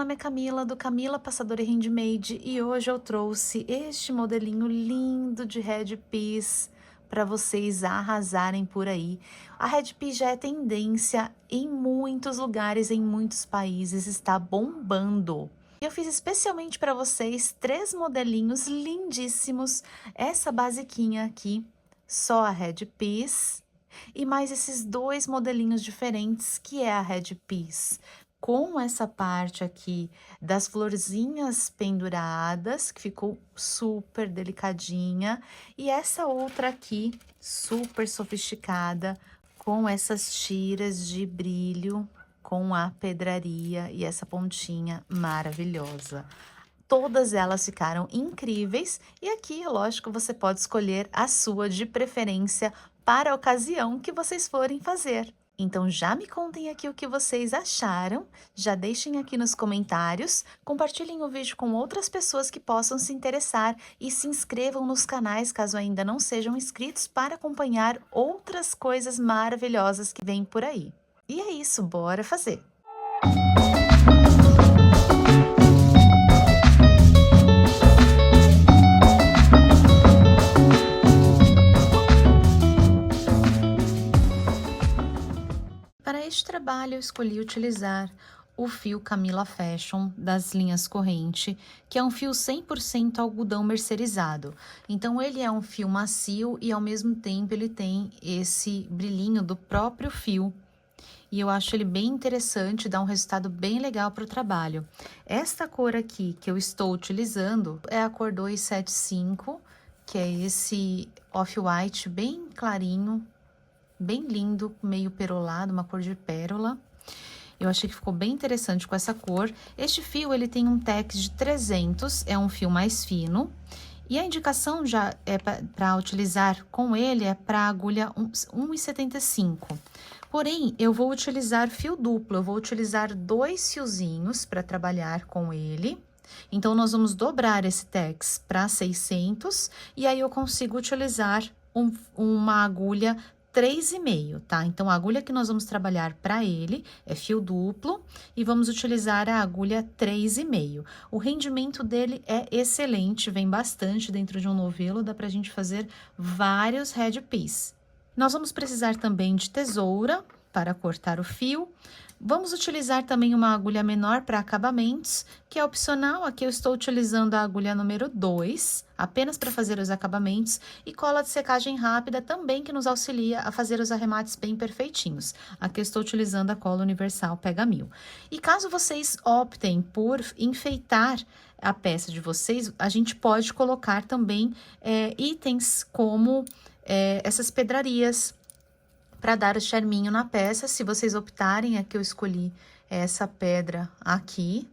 nome é Camila, do Camila Passadora e Handmade, e hoje eu trouxe este modelinho lindo de headpiece para vocês arrasarem por aí. A headpiece já é tendência em muitos lugares, em muitos países, está bombando. Eu fiz especialmente para vocês 3 modelinhos lindíssimos, essa basiquinha aqui, só a headpiece, e mais esses 2 modelinhos diferentes, que é a headpiece com essa parte aqui das florzinhas penduradas, que ficou super delicadinha, e essa outra aqui, super sofisticada, com essas tiras de brilho, com a pedraria e essa pontinha maravilhosa. Todas elas ficaram incríveis, e aqui, é lógico, você pode escolher a sua de preferência para a ocasião que vocês forem fazer. Então já me contem aqui o que vocês acharam, já deixem aqui nos comentários, compartilhem o vídeo com outras pessoas que possam se interessar e se inscrevam nos canais caso ainda não sejam inscritos para acompanhar outras coisas maravilhosas que vêm por aí. E é isso, bora fazer! Para este trabalho, eu escolhi utilizar o fio Camila Fashion das linhas corrente, que é um fio 100% algodão mercerizado. Então, ele é um fio macio e, ao mesmo tempo, ele tem esse brilhinho do próprio fio. E eu acho ele bem interessante, dá um resultado bem legal para o trabalho. Esta cor aqui que eu estou utilizando é a cor 275, que é esse off-white bem clarinho, bem lindo, meio perolado, uma cor de pérola. Eu achei que ficou bem interessante com essa cor. Este fio, ele tem um tex de 300, é um fio mais fino. E a indicação já é para utilizar com ele é para a agulha 1,75. Porém, eu vou utilizar fio duplo, eu vou utilizar 2 fiozinhos para trabalhar com ele. Então, nós vamos dobrar esse tex para 600 e aí eu consigo utilizar uma agulha 3,5, tá? Então, a agulha que nós vamos trabalhar para ele é fio duplo e vamos utilizar a agulha 3,5. O rendimento dele é excelente, vem bastante dentro de um novelo, dá pra gente fazer vários headpiece. Nós vamos precisar também de tesoura para cortar o fio. Vamos utilizar também uma agulha menor para acabamentos, que é opcional. Aqui eu estou utilizando a agulha número 2, apenas para fazer os acabamentos, e cola de secagem rápida também, que nos auxilia a fazer os arremates bem perfeitinhos. Aqui eu estou utilizando a cola universal Pega 1000. E caso vocês optem por enfeitar a peça de vocês, a gente pode colocar também itens como essas pedrarias, para dar o charminho na peça. Se vocês optarem, aqui eu escolhi essa pedra aqui,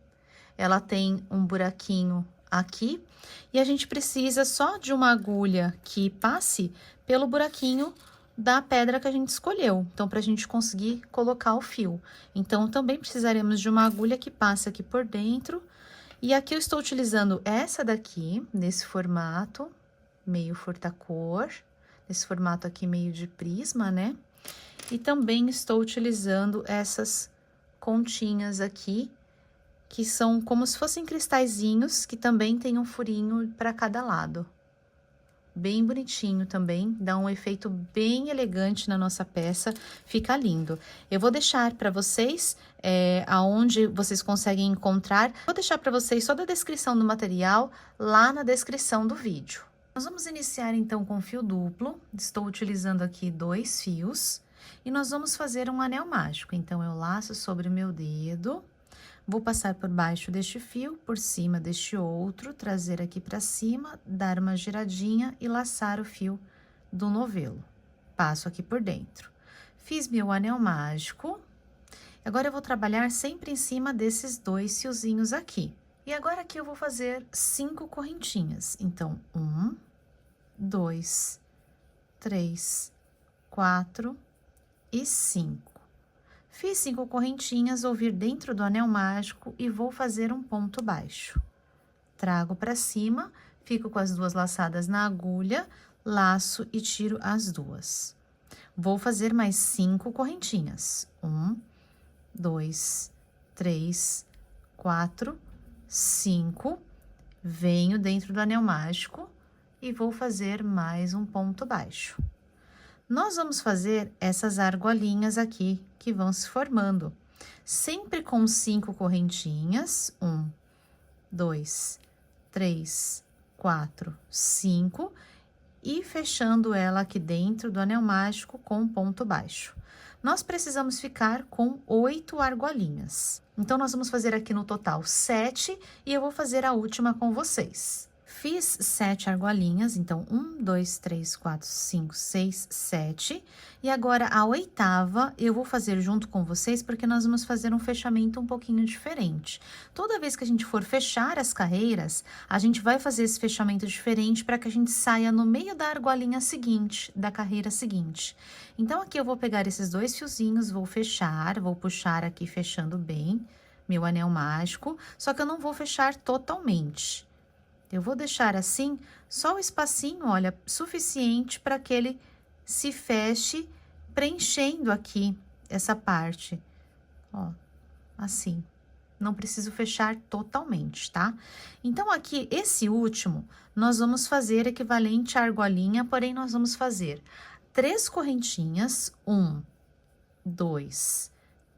ela tem um buraquinho aqui, e a gente precisa só de uma agulha que passe pelo buraquinho da pedra que a gente escolheu, então, para a gente conseguir colocar o fio. Então, também precisaremos de uma agulha que passe aqui por dentro, e aqui eu estou utilizando essa daqui, nesse formato, meio furta-cor, nesse formato aqui meio de prisma, né? E também estou utilizando essas continhas aqui, que são como se fossem cristalzinhos, que também tem um furinho para cada lado. Bem bonitinho também, dá um efeito bem elegante na nossa peça, fica lindo. Eu vou deixar para vocês aonde vocês conseguem encontrar. Vou deixar para vocês só da descrição do material, lá na descrição do vídeo. Nós vamos iniciar então com fio duplo, estou utilizando aqui 2 fios, e nós vamos fazer um anel mágico. Então, eu laço sobre o meu dedo, vou passar por baixo deste fio, por cima deste outro, trazer aqui para cima, dar uma giradinha e laçar o fio do novelo. Passo aqui por dentro. Fiz meu anel mágico, agora eu vou trabalhar sempre em cima desses 2 fiozinhos aqui. E agora aqui eu vou fazer 5 correntinhas. Então, 1, 2, 3, 4 e 5. Fiz 5 correntinhas, vou vir dentro do anel mágico e vou fazer um ponto baixo. Trago para cima, fico com as 2 laçadas na agulha, laço e tiro as 2. Vou fazer mais 5 correntinhas. 1, 2, 3, 4, 5, venho dentro do anel mágico e vou fazer mais um ponto baixo. Nós vamos fazer essas argolinhas aqui que vão se formando, sempre com 5 correntinhas, 1, 2, 3, 4, 5, e fechando ela aqui dentro do anel mágico com um ponto baixo. Nós precisamos ficar com 8 argolinhas. Então, nós vamos fazer aqui no total 7 e eu vou fazer a última com vocês. Fiz 7 argolinhas, então 1, 2, 3, 4, 5, 6, 7. E agora a oitava eu vou fazer junto com vocês, porque nós vamos fazer um fechamento um pouquinho diferente. Toda vez que a gente for fechar as carreiras, a gente vai fazer esse fechamento diferente para que a gente saia no meio da argolinha seguinte, da carreira seguinte. Então, aqui eu vou pegar esses 2 fiozinhos, vou fechar, vou puxar aqui fechando bem meu anel mágico, só que eu não vou fechar totalmente. Eu vou deixar assim, só o espacinho, olha, suficiente para que ele se feche, preenchendo aqui essa parte. Ó, assim. Não preciso fechar totalmente, tá? Então, aqui, esse último, nós vamos fazer equivalente à argolinha, porém, nós vamos fazer 3 correntinhas, 1, 2,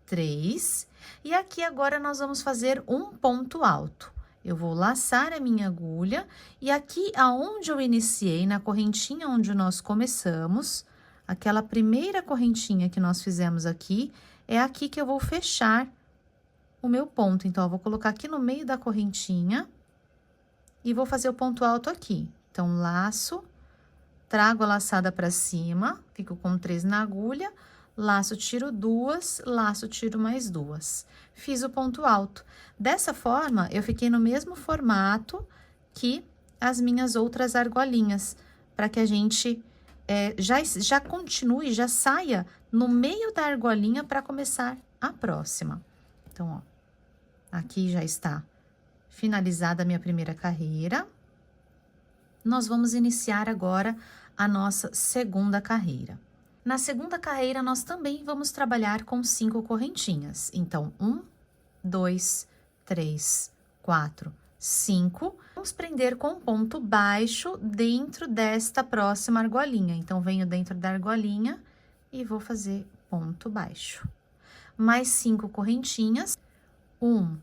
3, e aqui agora nós vamos fazer um ponto alto. Eu vou laçar a minha agulha e aqui aonde eu iniciei, na correntinha onde nós começamos, aquela primeira correntinha que nós fizemos aqui, é aqui que eu vou fechar o meu ponto. Então, eu vou colocar aqui no meio da correntinha e vou fazer o ponto alto aqui. Então, laço, trago a laçada para cima, fico com 3 na agulha, laço, tiro 2, laço, tiro mais 2. Fiz o ponto alto. Dessa forma, eu fiquei no mesmo formato que as minhas outras argolinhas, para que a gente já continue, já saia no meio da argolinha para começar a próxima. Então, ó, aqui já está finalizada a minha primeira carreira. Nós vamos iniciar agora a nossa segunda carreira. Na segunda carreira, nós também vamos trabalhar com 5 correntinhas. Então, 1, 2, 3, 4, 5. Vamos prender com um ponto baixo dentro desta próxima argolinha. Então, venho dentro da argolinha e vou fazer ponto baixo. Mais 5 correntinhas. 1,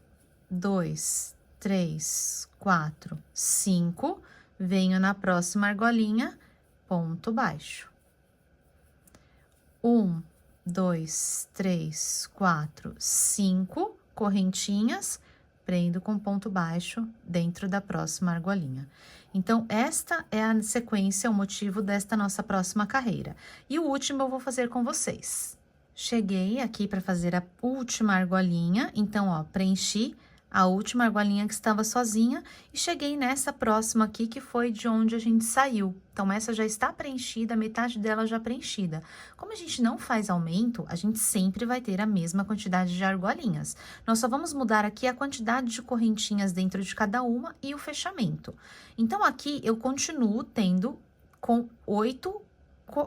2, 3, 4, 5. Venho na próxima argolinha, ponto baixo. 1, 2, 3, 4, 5 correntinhas, prendo com ponto baixo dentro da próxima argolinha. Então, esta é a sequência, o motivo desta nossa próxima carreira. E o último eu vou fazer com vocês. Cheguei aqui para fazer a última argolinha, então, ó, preenchi a última argolinha que estava sozinha e cheguei nessa próxima aqui, que foi de onde a gente saiu. Então, essa já está preenchida, metade dela já preenchida. Como a gente não faz aumento, a gente sempre vai ter a mesma quantidade de argolinhas. Nós só vamos mudar aqui a quantidade de correntinhas dentro de cada uma e o fechamento. Então, aqui eu continuo tendo com 8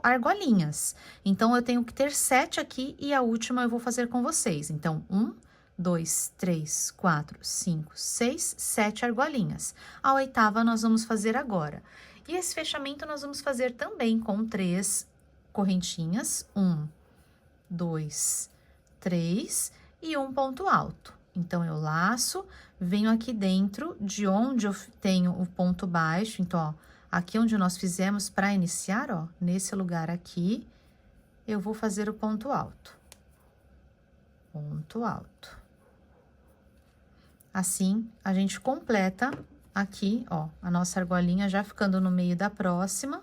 argolinhas. Então, eu tenho que ter 7 aqui e a última eu vou fazer com vocês. Então, 1, 2, 3, 4, 5, 6, 7 argolinhas. A oitava nós vamos fazer agora. E esse fechamento nós vamos fazer também com 3 correntinhas. 1, 2, 3 e um ponto alto. Então, eu laço, venho aqui dentro de onde eu tenho o ponto baixo. Então, ó, aqui onde nós fizemos para iniciar, ó, nesse lugar aqui, eu vou fazer o ponto alto. Ponto alto. Assim, a gente completa aqui, ó, a nossa argolinha já ficando no meio da próxima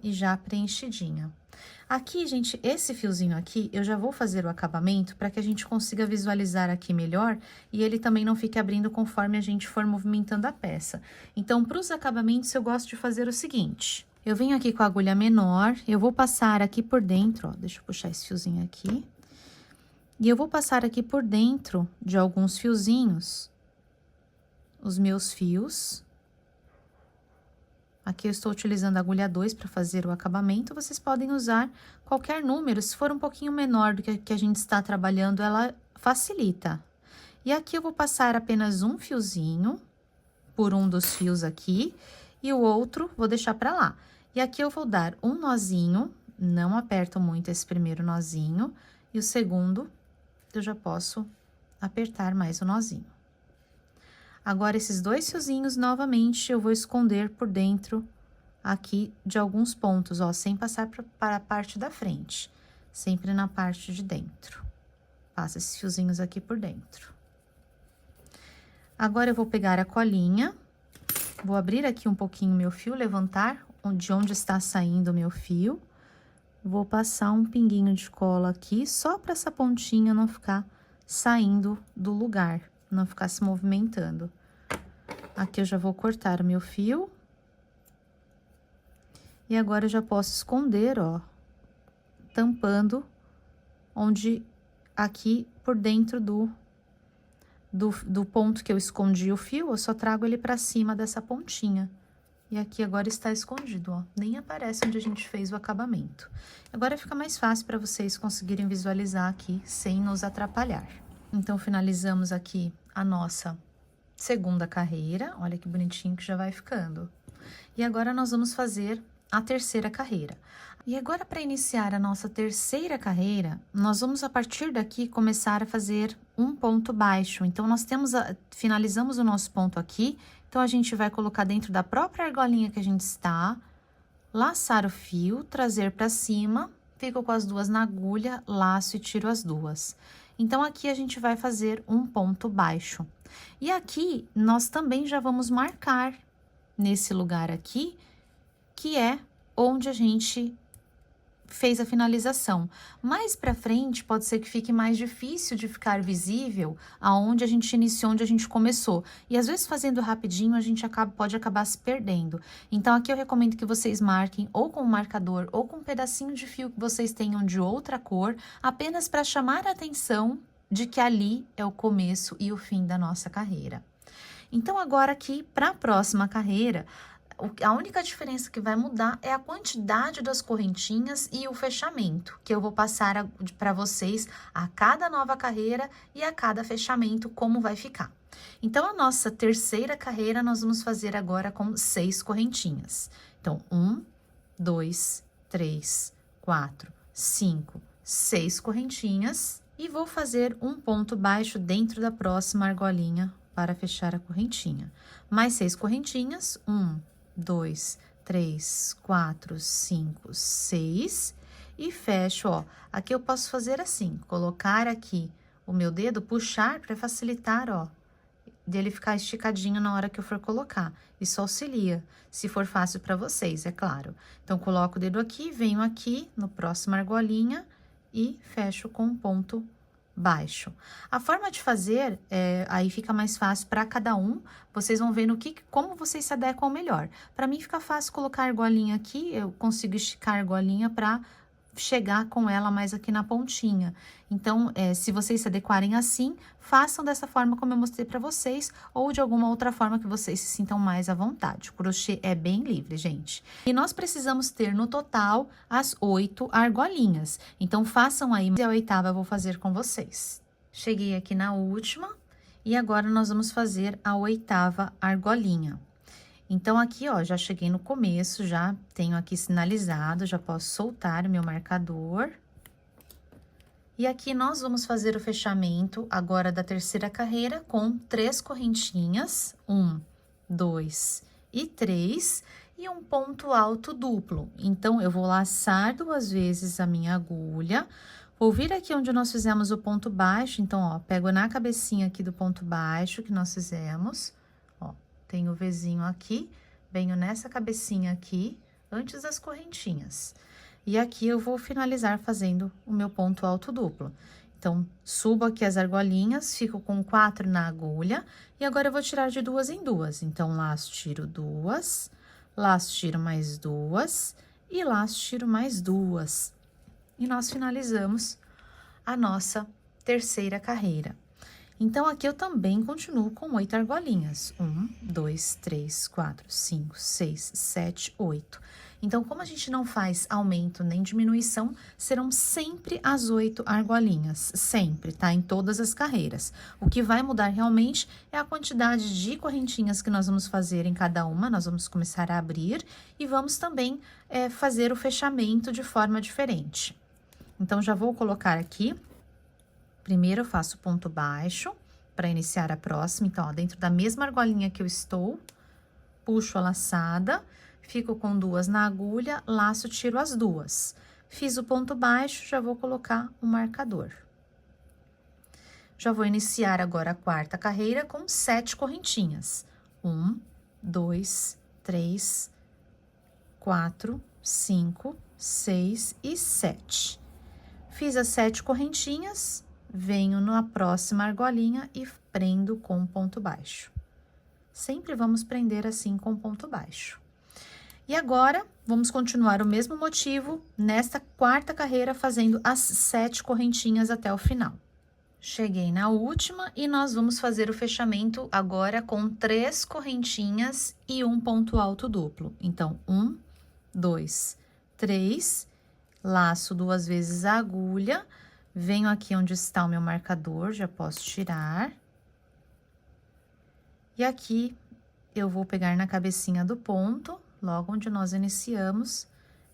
e já preenchidinha. Aqui, gente, esse fiozinho aqui, eu já vou fazer o acabamento para que a gente consiga visualizar aqui melhor e ele também não fique abrindo conforme a gente for movimentando a peça. Então, para os acabamentos, eu gosto de fazer o seguinte: eu venho aqui com a agulha menor, eu vou passar aqui por dentro, ó, deixa eu puxar esse fiozinho aqui. E eu vou passar aqui por dentro de alguns fiozinhos, os meus fios. Aqui eu estou utilizando a agulha 2 para fazer o acabamento, vocês podem usar qualquer número, se for um pouquinho menor do que a gente está trabalhando, ela facilita. E aqui eu vou passar apenas um fiozinho por um dos fios aqui e o outro vou deixar pra lá. E aqui eu vou dar um nozinho, não aperto muito esse primeiro nozinho, e o segundo eu já posso apertar mais o nozinho. Agora, esses dois fiozinhos, novamente, eu vou esconder por dentro aqui de alguns pontos, ó, sem passar para a parte da frente, sempre na parte de dentro. Passa esses fiozinhos aqui por dentro. Agora, eu vou pegar a colinha, vou abrir aqui um pouquinho meu fio, levantar de onde está saindo o meu fio. Vou passar um pinguinho de cola aqui, só para essa pontinha não ficar saindo do lugar, não ficar se movimentando. Aqui eu já vou cortar o meu fio. E agora eu já posso esconder, ó, tampando onde aqui por dentro do ponto que eu escondi o fio, eu só trago ele pra cima dessa pontinha. E aqui agora está escondido, ó, nem aparece onde a gente fez o acabamento. Agora fica mais fácil para vocês conseguirem visualizar aqui sem nos atrapalhar. Então, finalizamos aqui a nossa segunda carreira, olha que bonitinho que já vai ficando. E agora nós vamos fazer a terceira carreira. E agora, para iniciar a nossa terceira carreira, nós vamos, a partir daqui, começar a fazer um ponto baixo. Então, nós finalizamos o nosso ponto aqui, então, a gente vai colocar dentro da própria argolinha que a gente está, laçar o fio, trazer para cima, fico com as duas na agulha, laço e tiro as duas. Então, aqui a gente vai fazer um ponto baixo. E aqui, nós também já vamos marcar nesse lugar aqui, que é onde a gente fez a finalização. Mais pra frente, pode ser que fique mais difícil de ficar visível aonde a gente iniciou, onde a gente começou. E às vezes, fazendo rapidinho, a gente pode acabar se perdendo. Então, aqui eu recomendo que vocês marquem ou com um marcador ou com um pedacinho de fio que vocês tenham de outra cor, apenas para chamar a atenção de que ali é o começo e o fim da nossa carreira. Então, agora aqui, para a próxima carreira, a única diferença que vai mudar é a quantidade das correntinhas e o fechamento, que eu vou passar para vocês a cada nova carreira e a cada fechamento, como vai ficar. Então, a nossa terceira carreira, nós vamos fazer agora com 6 correntinhas. Então, 1, 2, 3, 4, 5, 6 correntinhas. E vou fazer um ponto baixo dentro da próxima argolinha para fechar a correntinha. Mais 6 correntinhas, 1, 2, 3, 4, 5, 6 e fecho, ó. Aqui eu posso fazer assim, colocar aqui o meu dedo, puxar para facilitar, ó, dele ficar esticadinho na hora que eu for colocar. Isso auxilia, se for fácil para vocês, é claro. Então, coloco o dedo aqui, venho aqui no próximo argolinha e fecho com um ponto baixo. A forma de fazer, aí fica mais fácil para cada um, vocês vão ver como vocês se adequam melhor. Para mim fica fácil colocar a argolinha aqui, eu consigo esticar a argolinha para chegar com ela mais aqui na pontinha. Então, se vocês se adequarem assim, façam dessa forma como eu mostrei para vocês, ou de alguma outra forma que vocês se sintam mais à vontade. O crochê é bem livre, gente. E nós precisamos ter no total as 8 argolinhas. Então, façam aí, e a oitava eu vou fazer com vocês. Cheguei aqui na última, e agora nós vamos fazer a oitava argolinha. Então, aqui, ó, já cheguei no começo, já tenho aqui sinalizado, já posso soltar o meu marcador. E aqui nós vamos fazer o fechamento agora da terceira carreira com 3 correntinhas, 1, 2 e 3, e um ponto alto duplo. Então, eu vou laçar 2 vezes a minha agulha, vou vir aqui onde nós fizemos o ponto baixo, então, ó, pego na cabecinha aqui do ponto baixo que nós fizemos, ó. Tenho o Vzinho aqui, venho nessa cabecinha aqui, antes das correntinhas. E aqui eu vou finalizar fazendo o meu ponto alto duplo. Então, subo aqui as argolinhas, fico com 4 na agulha, e agora eu vou tirar de 2 em 2. Então, laço, tiro 2, laço, tiro mais 2, e laço, tiro mais 2. E nós finalizamos a nossa terceira carreira. Então, aqui eu também continuo com 8 argolinhas. 1, 2, 3, 4, 5, 6, 7, 8. Então, como a gente não faz aumento nem diminuição, serão sempre as 8 argolinhas. Sempre, tá? Em todas as carreiras. O que vai mudar realmente é a quantidade de correntinhas que nós vamos fazer em cada uma. Nós vamos começar a abrir e vamos também fazer o fechamento de forma diferente. Então, já vou colocar aqui. Primeiro, eu faço ponto baixo para iniciar a próxima. Então, ó, dentro da mesma argolinha que eu estou, puxo a laçada, fico com 2 na agulha, laço, tiro as 2. Fiz o ponto baixo, já vou colocar o marcador. Já vou iniciar agora a quarta carreira com 7 correntinhas. 1, 2, 3, 4, 5, 6 e 7. Fiz as 7 correntinhas. Venho na próxima argolinha e prendo com ponto baixo. Sempre vamos prender assim com ponto baixo. E agora, vamos continuar o mesmo motivo nesta quarta carreira, fazendo as 7 correntinhas até o final. Cheguei na última e nós vamos fazer o fechamento agora com 3 correntinhas e um ponto alto duplo. Então, 1, 2, 3, laço 2 vezes a agulha. Venho aqui onde está o meu marcador, já posso tirar. E aqui, eu vou pegar na cabecinha do ponto, logo onde nós iniciamos,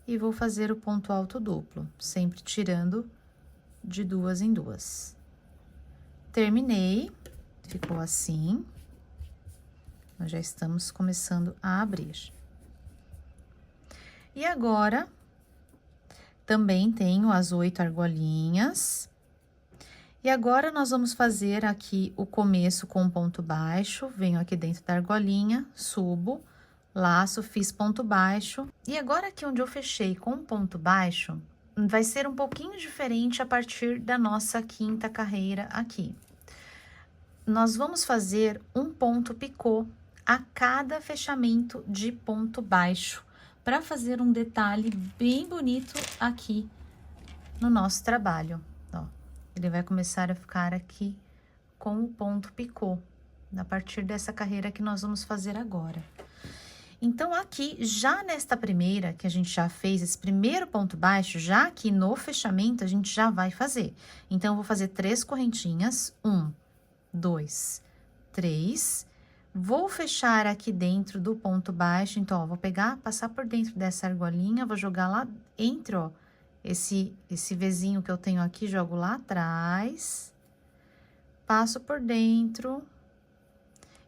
e vou fazer o ponto alto duplo, sempre tirando de 2 em 2. Terminei, ficou assim. Nós já estamos começando a abrir. E agora, também tenho as 8 argolinhas. E agora, nós vamos fazer aqui o começo com ponto baixo. Venho aqui dentro da argolinha, subo, laço, fiz ponto baixo. E agora, aqui onde eu fechei com ponto baixo, vai ser um pouquinho diferente a partir da nossa quinta carreira aqui. Nós vamos fazer um ponto picô a cada fechamento de ponto baixo, para fazer um detalhe bem bonito aqui no nosso trabalho, ó. Ele vai começar a ficar aqui com o ponto picô, a partir dessa carreira que nós vamos fazer agora. Então, aqui, já nesta primeira, que a gente já fez esse primeiro ponto baixo, já aqui no fechamento, a gente já vai fazer. Então, eu vou fazer 3 correntinhas, 1, 2, 3... Vou fechar aqui dentro do ponto baixo, então, ó, vou pegar, passar por dentro dessa argolinha, vou jogar lá entre, ó, esse Vzinho que eu tenho aqui, jogo lá atrás, passo por dentro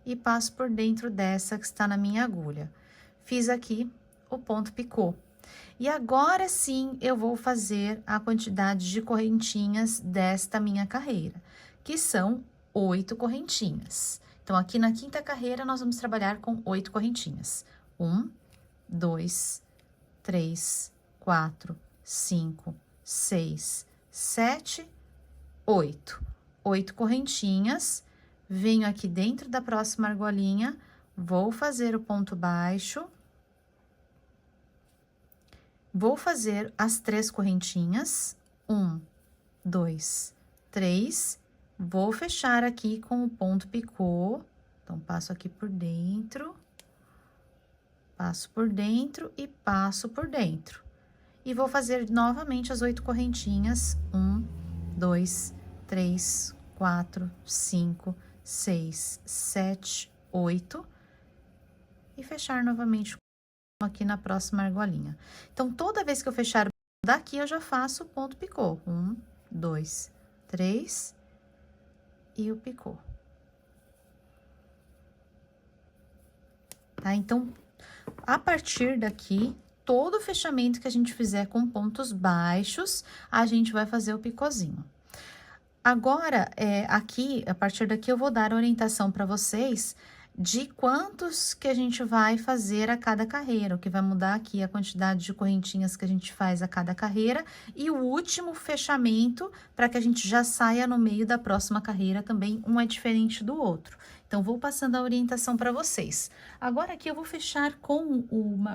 e passo por dentro dessa que está na minha agulha. Fiz aqui o ponto picô. E agora sim, eu vou fazer a quantidade de correntinhas desta minha carreira, que são 8 correntinhas. Então, aqui na quinta carreira, nós vamos trabalhar com 8 correntinhas. 1, 2, 3, 4, 5, 6, 7, 8. 8 correntinhas. Venho aqui dentro da próxima argolinha, vou fazer o ponto baixo. Vou fazer as 3 correntinhas. 1, 2, 3. Vou fechar aqui com o ponto picô, então, passo aqui por dentro, passo por dentro e passo por dentro. E vou fazer novamente as 8 correntinhas, 1, 2, 3, 4, 5, 6, 7, 8. E fechar novamente aqui na próxima argolinha. Então, toda vez que eu fechar daqui, eu já faço o ponto picô. 1, 2, 3... e o picô. Tá? Então, a partir daqui, todo fechamento que a gente fizer com pontos baixos, a gente vai fazer o picôzinho. Agora, aqui, a partir daqui, eu vou dar orientação para vocês de quantos que a gente vai fazer a cada carreira, o que vai mudar aqui a quantidade de correntinhas que a gente faz a cada carreira e o último fechamento para que a gente já saia no meio da próxima carreira também, um é diferente do outro. Então, vou passando a orientação para vocês. Agora aqui eu vou fechar com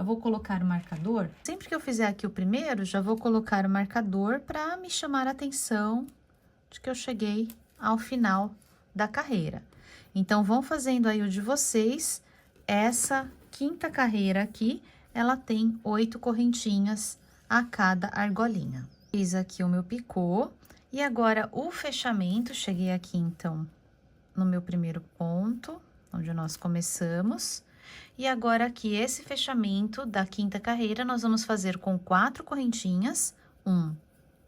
vou colocar o marcador. Sempre que eu fizer aqui o primeiro, já vou colocar o marcador para me chamar a atenção de que eu cheguei ao final da carreira. Então, vão fazendo aí o de vocês. Essa quinta carreira aqui, ela tem 8 correntinhas a cada argolinha. Fiz aqui o meu picô e agora o fechamento, cheguei aqui então no meu primeiro ponto, onde nós começamos. E agora aqui esse fechamento da quinta carreira, nós vamos fazer com 4 correntinhas, 1,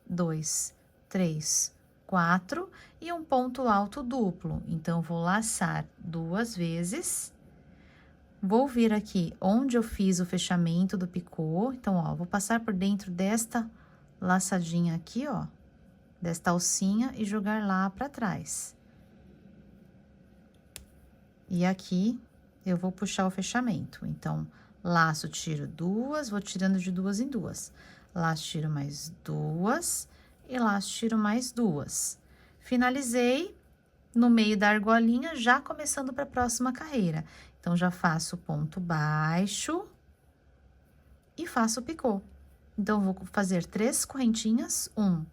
2, 3, 4 e um ponto alto duplo. Então, vou laçar 2 vezes. Vou vir aqui onde eu fiz o fechamento do picô. Então, ó, vou passar por dentro desta laçadinha aqui, ó, desta alcinha e jogar lá pra trás. E aqui eu vou puxar o fechamento. Então, laço, tiro 2, vou tirando de 2 em 2. Laço, tiro mais 2 e laço, tiro mais 2. Finalizei no meio da argolinha, já começando para a próxima carreira. Então, já faço ponto baixo e faço o picô. Então, vou fazer 3 correntinhas, 1,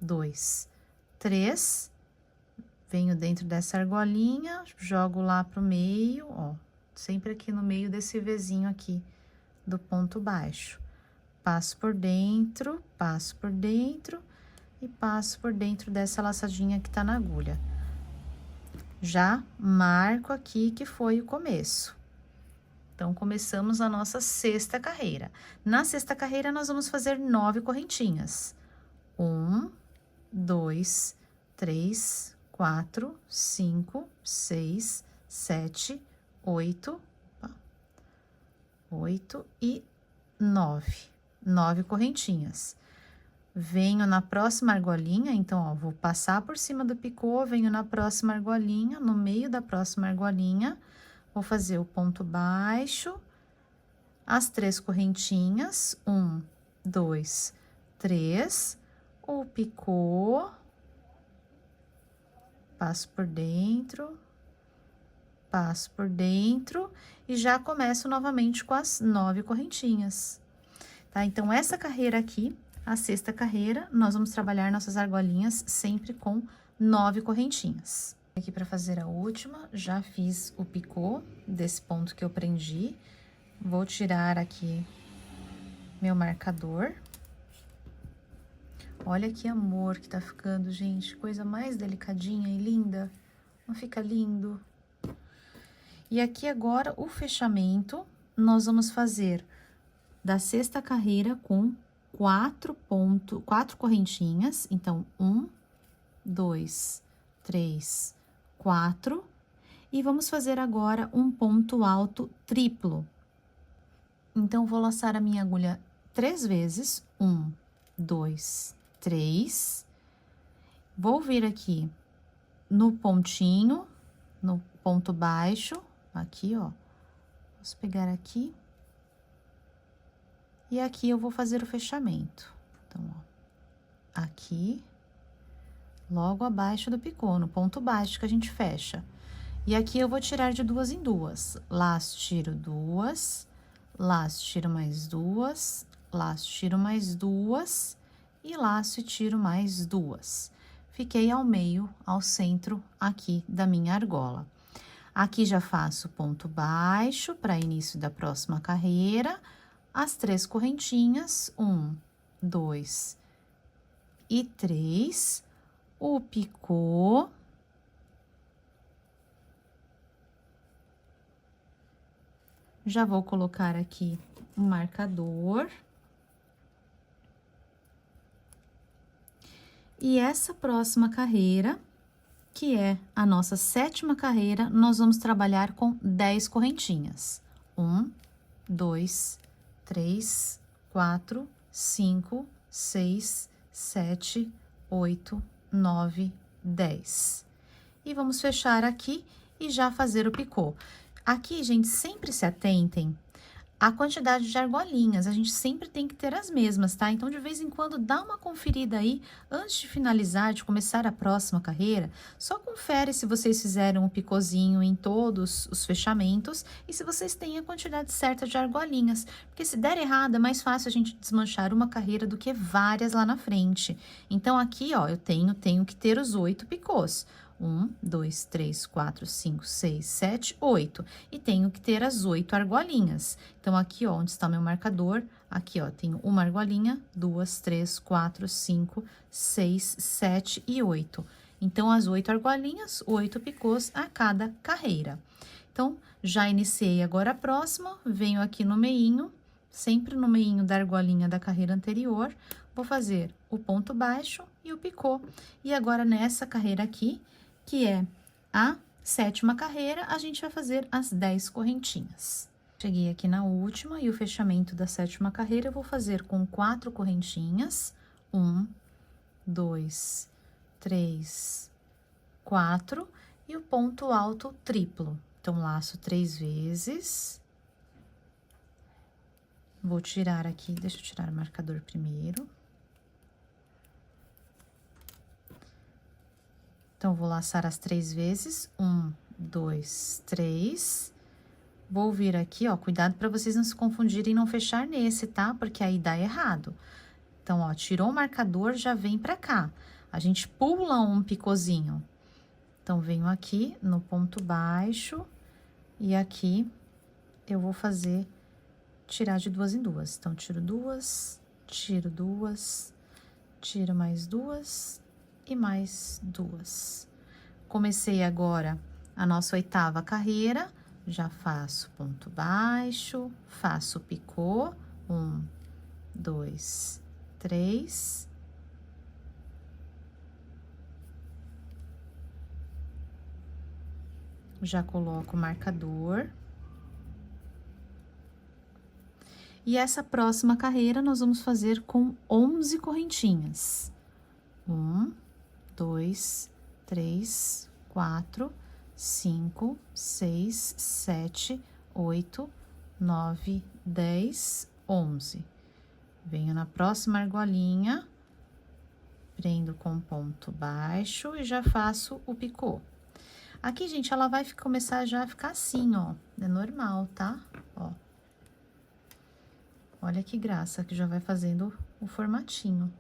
2, 3. Venho dentro dessa argolinha, jogo lá pro meio, ó, sempre aqui no meio desse Vzinho aqui do ponto baixo. Passo por dentro e passo por dentro dessa laçadinha que tá na agulha. Já marco aqui que foi o começo. Então, começamos a nossa sexta carreira. Na sexta carreira, nós vamos fazer 9 correntinhas. 1, 2, 3, 4, 5, 6, 7, 8, 8 e 9. 9 correntinhas. Venho na próxima argolinha, então, ó, vou passar por cima do picô, venho na próxima argolinha, no meio da próxima argolinha, vou fazer o ponto baixo, as 3 correntinhas, 1, 2, 3, o picô, passo por dentro e já começo novamente com as 9 correntinhas, tá? Então, essa carreira aqui, a sexta carreira, nós vamos trabalhar nossas argolinhas sempre com 9 correntinhas. Aqui para fazer a última, já fiz o picô desse ponto que eu prendi. Vou tirar aqui meu marcador. Olha que amor que tá ficando, gente. Coisa mais delicadinha e linda. Não fica lindo? E aqui agora, o fechamento, nós vamos fazer da sexta carreira com 4 correntinhas. Então, 1, 2, 3, 4. E vamos fazer agora um ponto alto triplo. Então, vou laçar a minha agulha 3 vezes. 1, 2, 3. Vou vir aqui no pontinho, no ponto baixo, aqui, ó. Vamos pegar aqui. E aqui eu vou fazer o fechamento. Então, ó, aqui, logo abaixo do picô, no ponto baixo que a gente fecha. E aqui eu vou tirar de 2 em 2. Laço, tiro 2, laço, tiro mais 2, laço, tiro mais 2 e laço e tiro mais 2. Fiquei ao meio, ao centro aqui da minha argola. Aqui já faço ponto baixo para início da próxima carreira. As 3 correntinhas, 1, 2 e 3, o picô, já vou colocar aqui o marcador, e essa próxima carreira, que é a nossa 7ª carreira, nós vamos trabalhar com 10 correntinhas, 1, 2, 3, 4, 5, 6, 7, 8, 9, 10. E vamos fechar aqui e já fazer o picô. Aqui, gente, sempre se atentem à quantidade de argolinhas, a gente sempre tem que ter as mesmas, tá? Então, de vez em quando, dá uma conferida aí, antes de finalizar, de começar a próxima carreira, só confere se vocês fizeram o picôzinho em todos os fechamentos e se vocês têm a quantidade certa de argolinhas, porque se der errado, é mais fácil a gente desmanchar uma carreira do que várias lá na frente. Então, aqui, ó, eu tenho que ter os 8 picôs. 1, 2, 3, 4, 5, 6, 7, 8. E tenho que ter as 8 argolinhas. Então, aqui, ó, onde está meu marcador, aqui, ó, tenho uma argolinha, 2, 3, 4, 5, 6, 7 e 8. Então, as 8 argolinhas, 8 picôs a cada carreira. Então, já iniciei agora a próxima, venho aqui no meinho, sempre no meinho da argolinha da carreira anterior, vou fazer o ponto baixo e o picô. E agora, nessa carreira aqui, que é a 7ª carreira, a gente vai fazer as 10 correntinhas. Cheguei aqui na última e o fechamento da 7ª carreira eu vou fazer com 4 correntinhas. 1, 2, 3, 4 e o ponto alto triplo. Então, laço 3 vezes. Vou tirar aqui, deixa eu tirar o marcador primeiro. Então, vou laçar as 3 vezes, 1, 2, 3. Vou vir aqui, ó, cuidado para vocês não se confundirem e não fechar nesse, tá? Porque aí dá errado. Então, ó, tirou o marcador, já vem pra cá. A gente pula um picôzinho. Então, venho aqui no ponto baixo e aqui eu vou fazer, tirar de 2 em 2. Então, tiro 2, tiro 2, tiro mais 2 e mais 2. Comecei agora a nossa 8ª carreira, já faço ponto baixo, faço picô, 1, 2, 3. Já coloco o marcador. E essa próxima carreira nós vamos fazer com 11 correntinhas. 1, 2, 3, 4, 5, 6, 7, 8, 9, 10, 11. Venho na próxima argolinha, prendo com ponto baixo e já faço o picô. Aqui, gente, ela vai começar já a ficar assim, ó, é normal, tá? Ó. Olha que graça, que já vai fazendo o formatinho.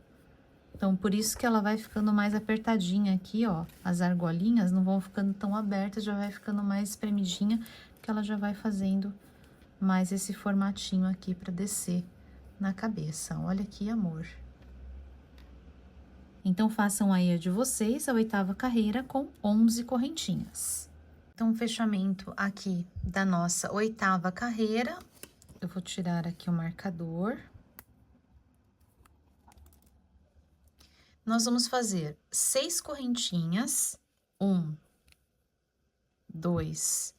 Então, por isso que ela vai ficando mais apertadinha aqui, ó. As argolinhas não vão ficando tão abertas, já vai ficando mais espremidinha, que ela já vai fazendo mais esse formatinho aqui pra descer na cabeça. Olha que amor. Então, façam aí a de vocês, a 8ª carreira com 11 correntinhas. Então, o fechamento aqui da nossa 8ª carreira, eu vou tirar aqui o marcador. Nós vamos fazer 6 correntinhas, 1, 2,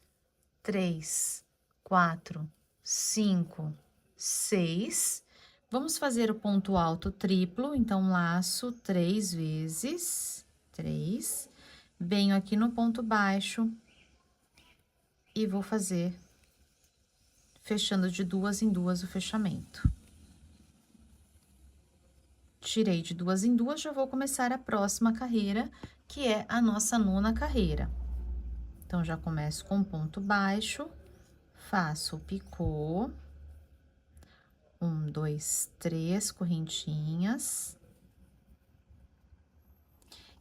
3, 4, 5, 6. Vamos fazer o ponto alto triplo, então, laço 3 vezes, 3. Venho aqui no ponto baixo e vou fazer, fechando de 2 em 2 o fechamento. Tirei de 2 em 2, já vou começar a próxima carreira, que é a nossa 9ª carreira. Então, já começo com ponto baixo, faço o picô. 1, 2, 3 correntinhas.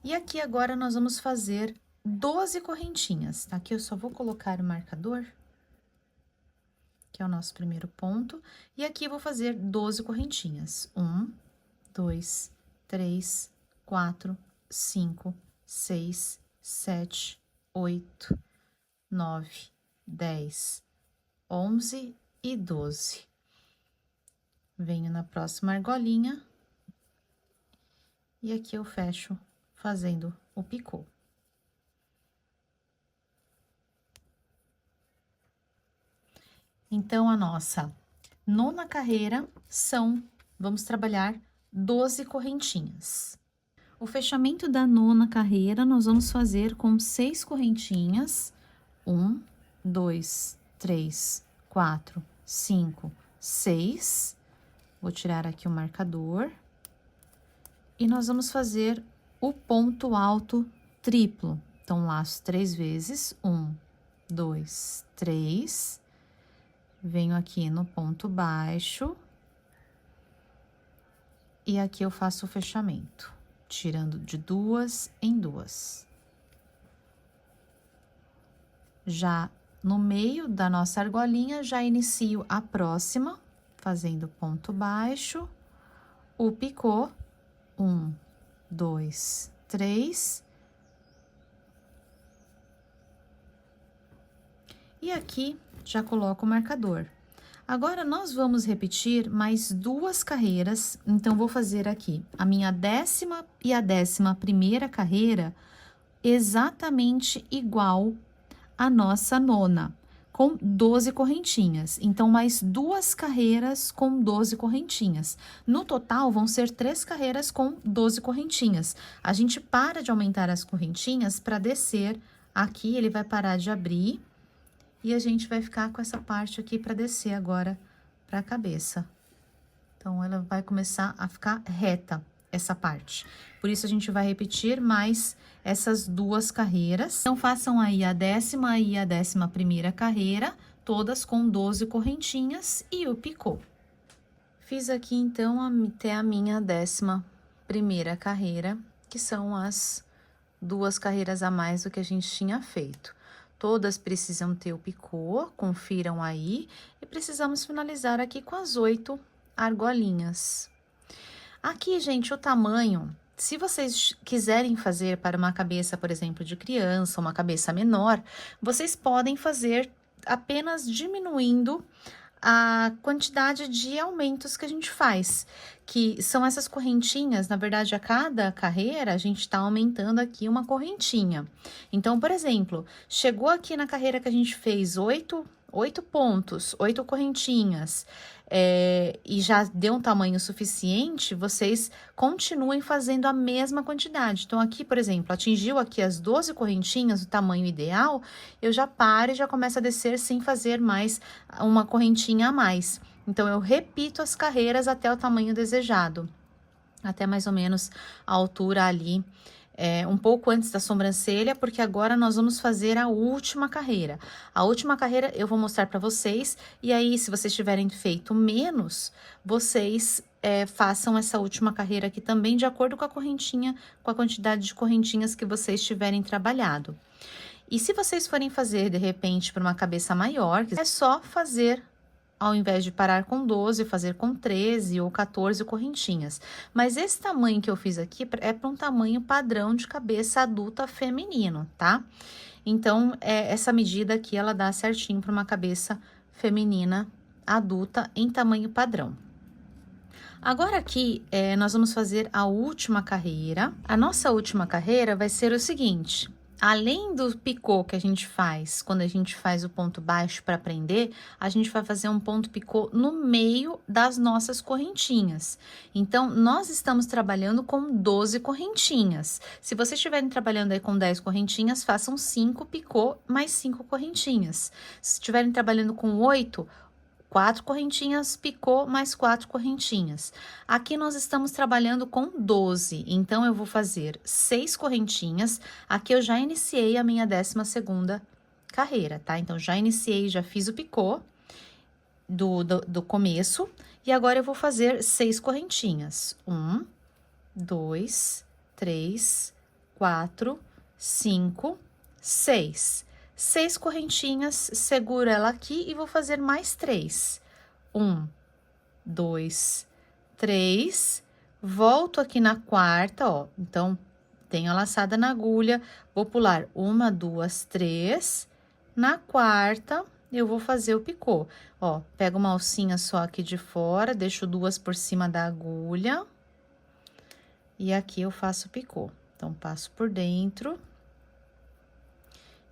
E aqui agora nós vamos fazer 12 correntinhas, tá? Aqui eu só vou colocar o marcador, que é o nosso primeiro ponto, e aqui eu vou fazer 12 correntinhas. 1, 2, 3, 4, 5, 6, 7, 8, 9, 10, 11 e 12. Venho na próxima argolinha e aqui eu fecho fazendo o picô. Então, a nossa 9ª carreira vamos trabalhar 12 correntinhas. O fechamento da 9ª carreira, nós vamos fazer com 6 correntinhas. 1, 2, 3, 4, 5, 6. Vou tirar aqui o marcador. E nós vamos fazer o ponto alto triplo. Então, laço 3 vezes. 1, 2, 3. Venho aqui no ponto baixo. E aqui eu faço o fechamento, tirando de 2 em 2. já no meio da nossa argolinha, já inicio a próxima, fazendo ponto baixo, o picô, 1, 2, 3. E aqui já coloco o marcador. Agora, nós vamos repetir mais 2 carreiras, então, vou fazer aqui a minha 10ª e a 11ª carreira exatamente igual à nossa 9ª, com 12 correntinhas. Então, mais 2 carreiras com 12 correntinhas. No total, vão ser 3 carreiras com 12 correntinhas. A gente para de aumentar as correntinhas para descer aqui, ele vai parar de abrir. E a gente vai ficar com essa parte aqui para descer agora para a cabeça. Então, ela vai começar a ficar reta, essa parte. Por isso, a gente vai repetir mais essas 2 carreiras. Então, façam aí a 10ª e a 11ª carreira, todas com 12 correntinhas e o picô. Fiz aqui, então, até a minha 11ª carreira, que são as 2 carreiras a mais do que a gente tinha feito. Todas precisam ter o picô, confiram aí, e precisamos finalizar aqui com as 8 argolinhas. Aqui, gente, o tamanho, se vocês quiserem fazer para uma cabeça, por exemplo, de criança, uma cabeça menor, vocês podem fazer apenas diminuindo a quantidade de aumentos que a gente faz, que são essas correntinhas. Na verdade, a cada carreira, a gente tá aumentando aqui uma correntinha. Então, por exemplo, chegou aqui na carreira que a gente fez 8 pontos, 8 correntinhas, e já deu um tamanho suficiente, vocês continuem fazendo a mesma quantidade. Então, aqui, por exemplo, atingiu aqui as 12 correntinhas, o tamanho ideal, eu já paro e já começo a descer sem fazer mais uma correntinha a mais. Então, eu repito as carreiras até o tamanho desejado, até mais ou menos a altura ali, um pouco antes da sobrancelha, porque agora nós vamos fazer a última carreira. A última carreira eu vou mostrar para vocês, e aí, se vocês tiverem feito menos, vocês façam essa última carreira aqui também, de acordo com a correntinha, com a quantidade de correntinhas que vocês tiverem trabalhado. E se vocês forem fazer, de repente, para uma cabeça maior, é só fazer, ao invés de parar com 12, fazer com 13 ou 14 correntinhas. Mas esse tamanho que eu fiz aqui é para um tamanho padrão de cabeça adulta feminino, tá? Então, essa medida aqui, ela dá certinho para uma cabeça feminina adulta em tamanho padrão. Agora aqui, nós vamos fazer a última carreira. A nossa última carreira vai ser o seguinte: além do picô que a gente faz quando a gente faz o ponto baixo para prender, a gente vai fazer um ponto picô no meio das nossas correntinhas. Então, nós estamos trabalhando com 12 correntinhas. Se vocês estiverem trabalhando aí com 10 correntinhas, façam 5 picô mais 5 correntinhas. Se estiverem trabalhando com 8, 4 correntinhas, picô, mais 4 correntinhas. Aqui nós estamos trabalhando com 12, então eu vou fazer 6 correntinhas. Aqui eu já iniciei a minha 12ª carreira, tá? Então, já iniciei, já fiz o picô do começo, e agora eu vou fazer 6 correntinhas. 1, 2, 3, 4, 5, 6. 6 correntinhas, seguro ela aqui e vou fazer mais 3. 1, 2, 3, volto aqui na quarta, ó. Então, tenho a laçada na agulha, vou pular 1, 2, 3. Na quarta, eu vou fazer o picô. Ó, pego uma alcinha só aqui de fora, deixo 2 por cima da agulha. E aqui eu faço o picô. Então, passo por dentro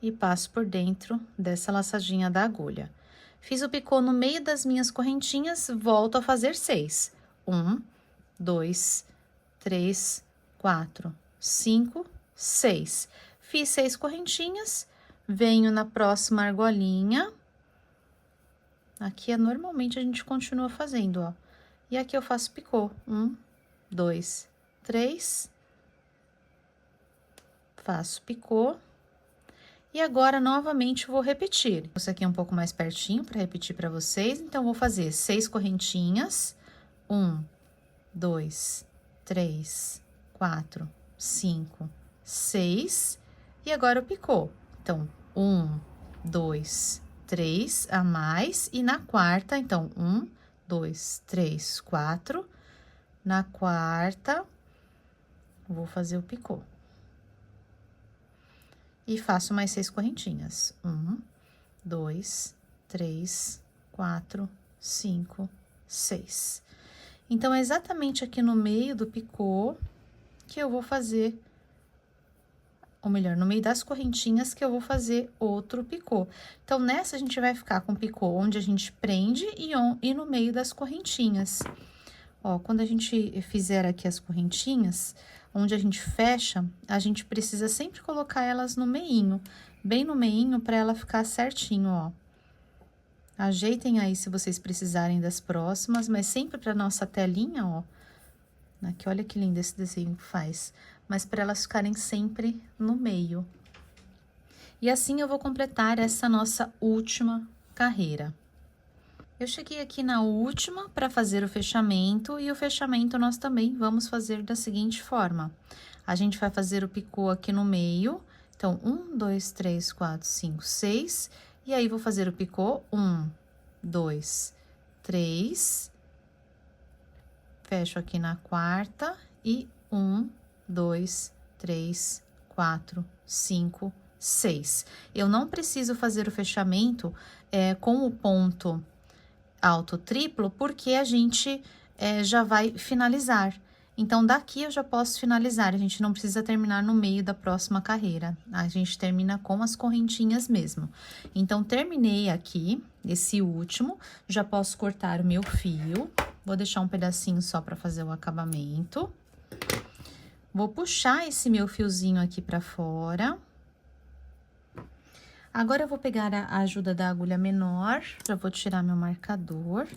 e passo por dentro dessa laçadinha da agulha. Fiz o picô no meio das minhas correntinhas, volto a fazer 6. 1, 2, 3, 4, 5, 6. Fiz 6 correntinhas, venho na próxima argolinha. Aqui normalmente a gente continua fazendo, ó. E aqui eu faço picô. 1, 2, 3. Faço picô. E agora, novamente, vou repetir. Isso aqui é um pouco mais pertinho para repetir para vocês. Então, vou fazer 6 correntinhas. 1, 2, 3, 4, 5, 6. E agora, o picô. Então, 1, 2, 3 a mais. E na quarta, então, 1, 2, 3, 4. Na quarta, vou fazer o picô. E faço mais 6 correntinhas. 1, 2, 3, 4, 5, 6. Então, é exatamente aqui no meio do picô que eu vou fazer, ou melhor, no meio das correntinhas que eu vou fazer outro picô. Então, nessa a gente vai ficar com o picô onde a gente prende e no meio das correntinhas. Ó, quando a gente fizer aqui as correntinhas, onde a gente fecha, a gente precisa sempre colocar elas no meinho, bem no meinho, para ela ficar certinho, ó. Ajeitem aí se vocês precisarem das próximas, mas sempre para nossa telinha, ó. Aqui, olha que lindo esse desenho que faz. Mas para elas ficarem sempre no meio. E assim eu vou completar essa nossa última carreira. Eu cheguei aqui na última para fazer o fechamento, e o fechamento nós também vamos fazer da seguinte forma. A gente vai fazer o picô aqui no meio, então, 1, 2, 3, 4, 5, 6, e aí vou fazer o picô, 1, 2, 3, fecho aqui na quarta, e 1, 2, 3, 4, 5, 6. Eu não preciso fazer o fechamento com o ponto alto triplo, porque a gente já vai finalizar. Então, daqui eu já posso finalizar, a gente não precisa terminar no meio da próxima carreira, a gente termina com as correntinhas mesmo. Então, terminei aqui, esse último, já posso cortar o meu fio, vou deixar um pedacinho só para fazer o acabamento. Vou puxar esse meu fiozinho aqui para fora. Agora, eu vou pegar a ajuda da agulha menor, já vou tirar meu marcador.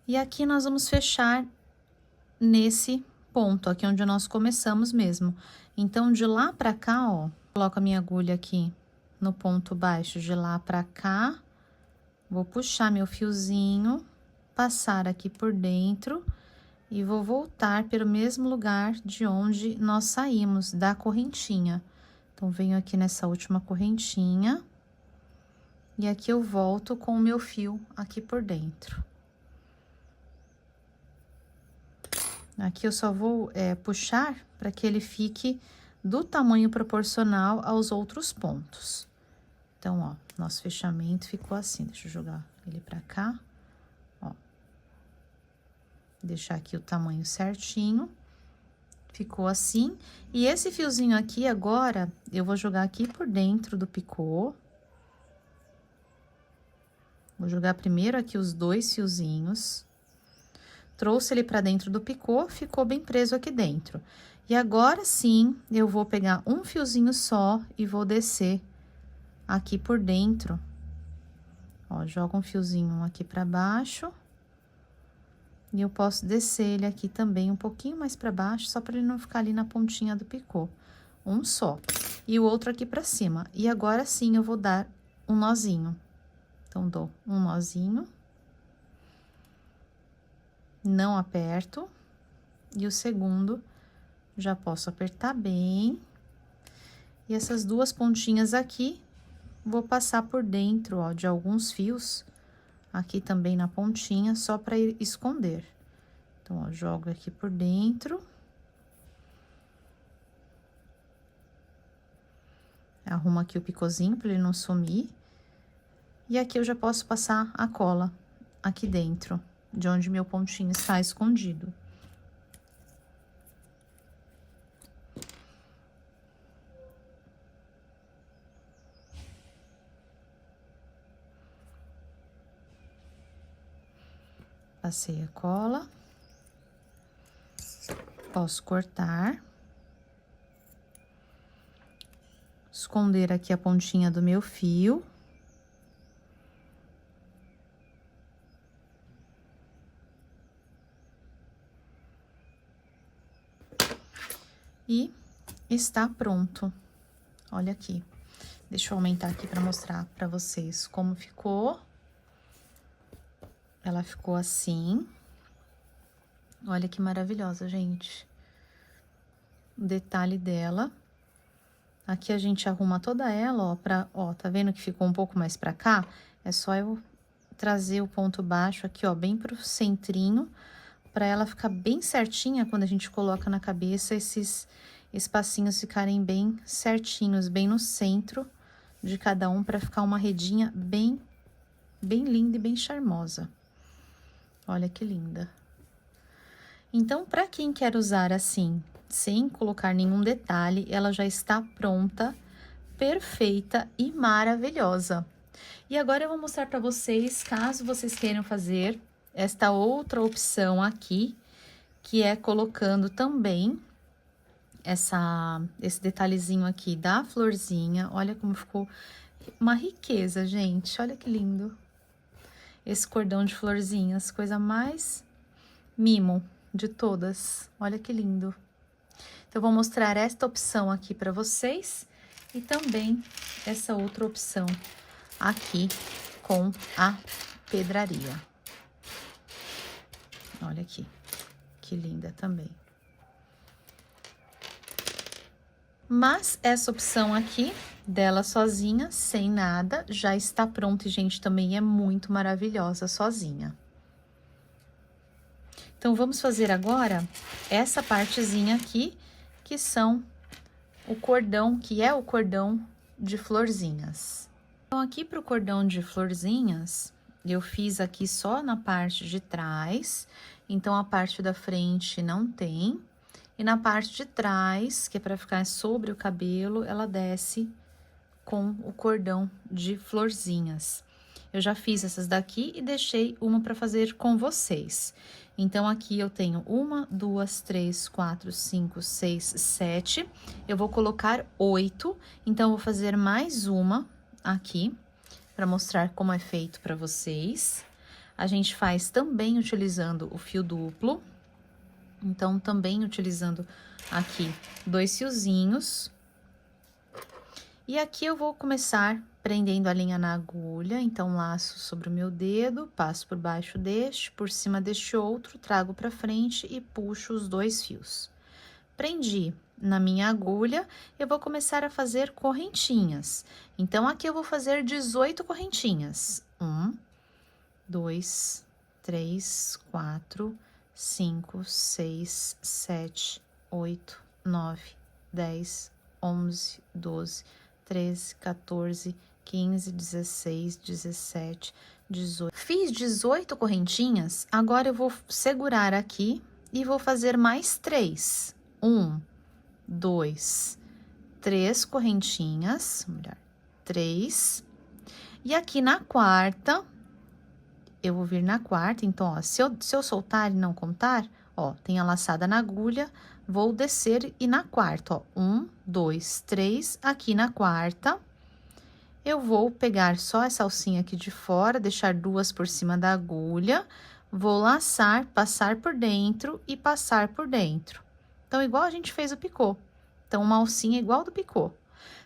E aqui nós vamos fechar nesse ponto, aqui onde nós começamos mesmo. Então, de lá pra cá, ó, coloco a minha agulha aqui no ponto baixo, de lá pra cá, vou puxar meu fiozinho, passar aqui por dentro e vou voltar pelo mesmo lugar de onde nós saímos, da correntinha. Então, venho aqui nessa última correntinha e aqui eu volto com o meu fio aqui por dentro. Aqui eu só vou puxar para que ele fique do tamanho proporcional aos outros pontos. Então, ó, nosso fechamento ficou assim. Deixa eu jogar ele para cá, ó. Deixar aqui o tamanho certinho. Ficou assim. E esse fiozinho aqui, agora, eu vou jogar aqui por dentro do picô. Vou jogar primeiro aqui os 2 fiozinhos. Trouxe ele pra dentro do picô, ficou bem preso aqui dentro. E agora sim, eu vou pegar um fiozinho só e vou descer aqui por dentro. Ó, jogo um fiozinho aqui pra baixo. E eu posso descer ele aqui também um pouquinho mais pra baixo, só pra ele não ficar ali na pontinha do picô. Um só. E o outro aqui pra cima. E agora sim, eu vou dar um nozinho. Então, dou um nozinho. Não aperto. E o segundo, já posso apertar bem. E essas duas pontinhas aqui, vou passar por dentro, ó, de alguns fios. Aqui também na pontinha, só para esconder. Então, ó, jogo aqui por dentro. Arrumo aqui o picôzinho para ele não sumir. E aqui eu já posso passar a cola aqui dentro, de onde meu pontinho está escondido. Passei a cola. Posso cortar. Esconder aqui a pontinha do meu fio. E está pronto. Olha aqui. Deixa eu aumentar aqui para mostrar para vocês como ficou. Ela ficou assim. Olha que maravilhosa, gente. O detalhe dela. Aqui a gente arruma toda ela, ó, ó, tá vendo que ficou um pouco mais pra cá? É só eu trazer o ponto baixo aqui, ó, bem pro centrinho, pra ela ficar bem certinha quando a gente coloca na cabeça, esses espacinhos ficarem bem certinhos, bem no centro de cada um, pra ficar uma redinha bem linda e bem charmosa. Olha que linda. Então, pra quem quer usar assim, sem colocar nenhum detalhe, ela já está pronta, perfeita e maravilhosa. E agora eu vou mostrar para vocês, caso vocês queiram fazer esta outra opção aqui, que é colocando também esse detalhezinho aqui da florzinha. Olha como ficou uma riqueza, gente. Olha que lindo. Esse cordão de florzinhas, coisa mais mimo de todas. Olha que lindo. Então, eu vou mostrar esta opção aqui para vocês e também essa outra opção aqui com a pedraria. Olha aqui, que linda também. Mas essa opção aqui, dela sozinha, sem nada, já está pronta e, gente, também é muito maravilhosa sozinha. Então, vamos fazer agora essa partezinha aqui, que são o cordão, que é o cordão de florzinhas. Então, aqui pro cordão de florzinhas, eu fiz aqui só na parte de trás, então a parte da frente não tem. E na parte de trás, que é para ficar sobre o cabelo, ela desce com o cordão de florzinhas. Eu já fiz essas daqui e deixei uma para fazer com vocês. Então, aqui eu tenho 1, 2, 3, 4, 5, 6, 7. Eu vou colocar 8, então, eu vou fazer mais uma aqui, para mostrar como é feito para vocês. A gente faz também utilizando o fio duplo. Então, também utilizando aqui 2 fiozinhos. E aqui eu vou começar prendendo a linha na agulha, então laço sobre o meu dedo, passo por baixo deste, por cima deste outro, trago pra frente e puxo os 2 fios. Prendi na minha agulha, eu vou começar a fazer correntinhas. Então, aqui eu vou fazer 18 correntinhas. 1, 2, 3, 4, 5, 6, 7, 8, 9, 10, 11, 12, 13, 14, 15, 16, 17, 18. Fiz 18 correntinhas, agora eu vou segurar aqui e vou fazer mais 3. 1, 2, 3 correntinhas, melhor, 3. E aqui na quarta, eu vou vir na quarta, então, ó, se eu soltar e não contar, ó, tem a laçada na agulha, vou descer e na quarta, ó, 1, 2, 3, aqui na quarta, eu vou pegar só essa alcinha aqui de fora, deixar 2 por cima da agulha, vou laçar, passar por dentro e passar por dentro. Então, igual a gente fez o picô. Então, uma alcinha igual do picô.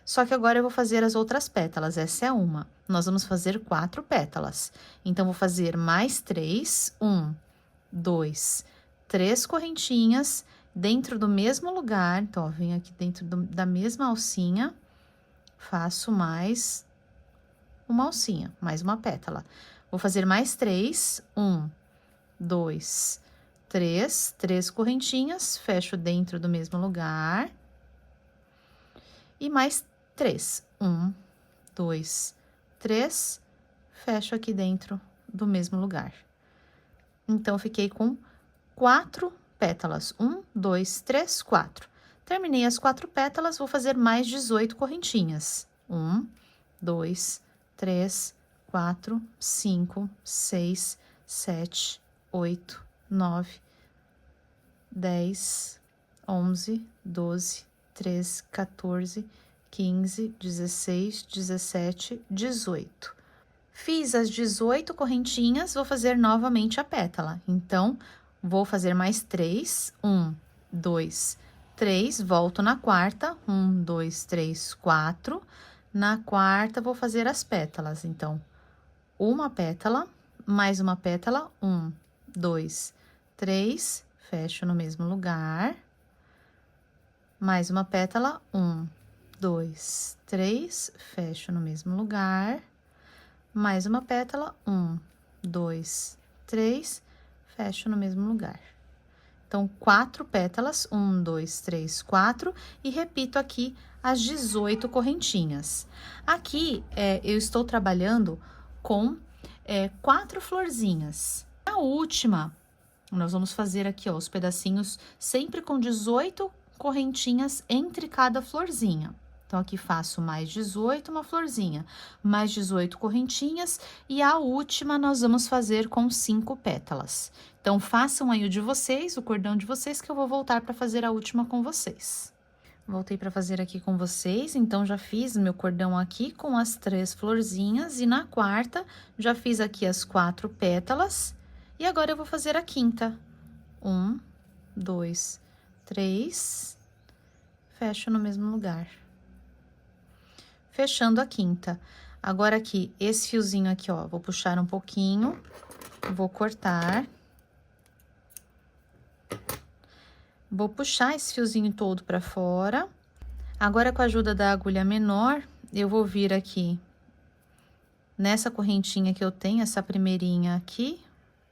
Só que agora eu vou fazer as outras pétalas, essa é uma. Nós vamos fazer 4 pétalas. Então, vou fazer mais 3, 1, 2, 3 correntinhas dentro do mesmo lugar. Então, ó, venho aqui dentro da mesma alcinha, faço mais uma alcinha, mais uma pétala. Vou fazer mais 3, 1, 2, 3 correntinhas, fecho dentro do mesmo lugar. E mais 3, 1, 2, 3, fecho aqui dentro do mesmo lugar. Então, fiquei com 4 pétalas. 1, 2, 3, 4. Terminei as 4 pétalas, vou fazer mais 18 correntinhas. 1, 2, 3, 4, 5, 6, 7, 8, 9, 10, 11, 12, 13, 14, 15, 16, 17, 18. Fiz as 18 correntinhas, vou fazer novamente a pétala. Então, vou fazer mais 3, 1, 2, 3, volto na quarta, 1, 2, 3, 4. Na quarta, vou fazer as pétalas. Então, uma pétala, mais uma pétala, 1, 2, 3, fecho no mesmo lugar. Mais uma pétala, 1, 2, 3, fecho no mesmo lugar. Mais uma pétala, 1, 2, 3, fecho no mesmo lugar. Então, 4 pétalas, 1, 2, 3, 4, e repito aqui as 18 correntinhas. Aqui, eu estou trabalhando com 4 florzinhas. A última, nós vamos fazer aqui, ó, os pedacinhos sempre com 18 correntinhas entre cada florzinha. Então, aqui faço mais 18, uma florzinha, mais 18 correntinhas, e a última nós vamos fazer com 5 pétalas. Então, façam aí o de vocês, o cordão de vocês, que eu vou voltar para fazer a última com vocês. Voltei para fazer aqui com vocês, então, já fiz meu cordão aqui com as 3 florzinhas, e na quarta, já fiz aqui as 4 pétalas, e agora eu vou fazer a quinta. 1, 2, 3, fecho no mesmo lugar. Fechando a quinta. Agora aqui, esse fiozinho aqui, ó, vou puxar um pouquinho, vou cortar. Vou puxar esse fiozinho todo pra fora. Agora, com a ajuda da agulha menor, eu vou vir aqui nessa correntinha que eu tenho, essa primeirinha aqui,